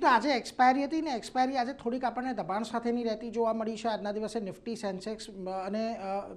તો આજે એક્સપાયરી હતી ને એક્સપાયરી આજે થોડીક આપણને દબાણ સાથેની રહેતી જોવા મળી છે। આજના દિવસે નિફ્ટી, સેન્સેક્સ અને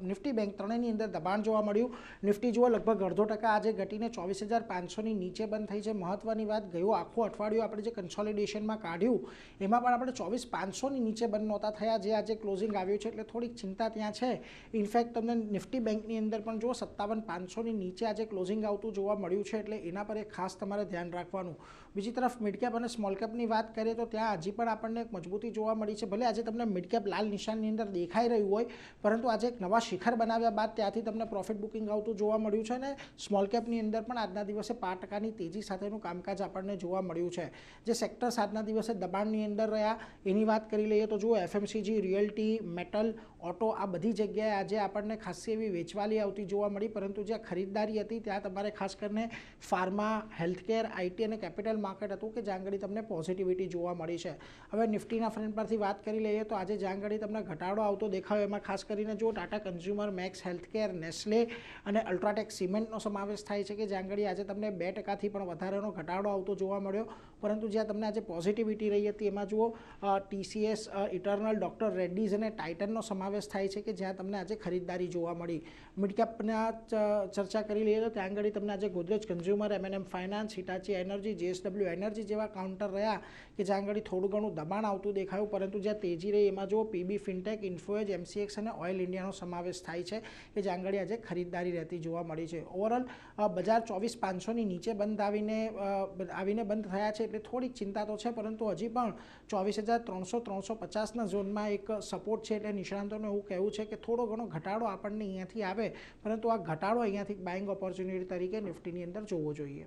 નિફ્ટી બેંક ત્રણેયની અંદર દબાણ જોવા મળ્યું। નિફ્ટી જુઓ લગભગ 0.5% આજે ઘટીને 24,500ની નીચે બંધ થઈ છે। મહત્વની વાત, ગયું આખું અઠવાડિયું આપણે જે કન્સોલિડેશનમાં કાઢ્યું એમાં પણ આપણે 24,500ની નીચે બંધ નહોતા થયા, જે આજે ક્લોઝિંગ આવ્યું છે, એટલે થોડીક ચિંતા ત્યાં છે। ઇનફેક્ટ તમને નિફ્ટી બેંકની અંદર પણ જુઓ 57,500ની નીચે આજે ક્લોઝિંગ આવતું જોવા મળ્યું છે, એટલે એના પર એક ખાસ તમારે ધ્યાન રાખવાનું। બીજી તરફ મિડ કેપ અને સ્મોલ કેપની વાત કરીએ તો ત્યાં હજી પણ આપણને એક મજબૂતી જોવા મળી છે। ભલે આજે તમને મિડ કેપ લાલ નિશાનની અંદર દેખાઈ રહ્યું હોય, પરંતુ આજે એક નવા શિખર બનાવ્યા બાદ ત્યાંથી તમને પ્રોફિટ બુકિંગ આવતું જોવા મળ્યું છે, અને સ્મોલ કેપની અંદર પણ આજના દિવસે 5%ની તેજી સાથેનું કામકાજ આપણને જોવા મળ્યું છે। જે સેક્ટર્સ આજના દિવસે દબાણની અંદર રહ્યા એની વાત કરી લઈએ તો જુઓ એફએમસીજી, રિયલ્ટી, મેટલ, ઓટો, આ બધી જગ્યાએ આજે આપણને ખાસી એવી વેચવાલી આવતી જોવા મળી, પરંતુ જ્યાં ખરીદદારી હતી ત્યાં તમારે ખાસ કરીને ફાર્મા, હેલ્થકેર, આઈટી અને કેપિટલ માર્કેટ હતું કે જ્યાં આગળ તમને પોઝિટિવિટી જોવા મળી છે। હવે નિફ્ટીના ફ્રન્ટ પરથી વાત કરી લઈએ તો આજે જ્યાં આગળ તમને ઘટાડો આવતો દેખાયો એમાં ખાસ કરીને જો Tata Consumer, Max Healthcare, Nestle અને અલ્ટ્રાટેક સિમેન્ટનો સમાવેશ થાય છે કે જ્યાં આગળ આજે તમને 2%થી પણ વધારેનો ઘટાડો આવતો જોવા મળ્યો, પરંતુ જ્યાં તમને આજે પોઝિટિવિટી રહી હતી એમાં જુઓ ટીસીએસ, ઇટર્નલ, ડૉક્ટર રેડ્ડીઝ અને ટાઇટનનો સમાવેશ થાય છે કે જ્યાં તમને આજે ખરીદદારી જોવા મળી। મિડકેપના ચર્ચા કરી લઈએ તો ત્યાં આગળ તમને આજે Godrej consumer, MNM finance, Hitachi energy, JSW energy જેવા કાઉન્ટર રહ્યા કે જ્યાં આગળ થોડું ઘણું દબાણ આવતું દેખાયું, પરંતુ જ્યાં તેજી રહી એમાં જુઓ પીબી, ફિનટેક, ઇન્ફોએજ, એમસીએક્સ અને ઓઇલ ઇન્ડિયાનો સમાવેશ થાય છે કે જ્યાં આગળ આજે ખરીદદારી રહેતી જોવા મળી છે। ઓવરઓલ બજાર 24,500ની નીચે આવીને બંધ થયા છે, એટલે થોડીક ચિંતા તો છે, પરંતુ હજી પણ 24,300-350ના ઝોનમાં એક સપોર્ટ છે, એટલે નિષ્ણાંતોનું એવું કહેવું છે કે થોડો ઘણો ઘટાડો આપણને અહીંયાથી આવે, પરંતુ આ ઘટાડો અહીંયાથી બાઇંગ ઓપોર્ચ્યુનિટી તરીકે નિફ્ટીની અંદર જોવો જોઈએ।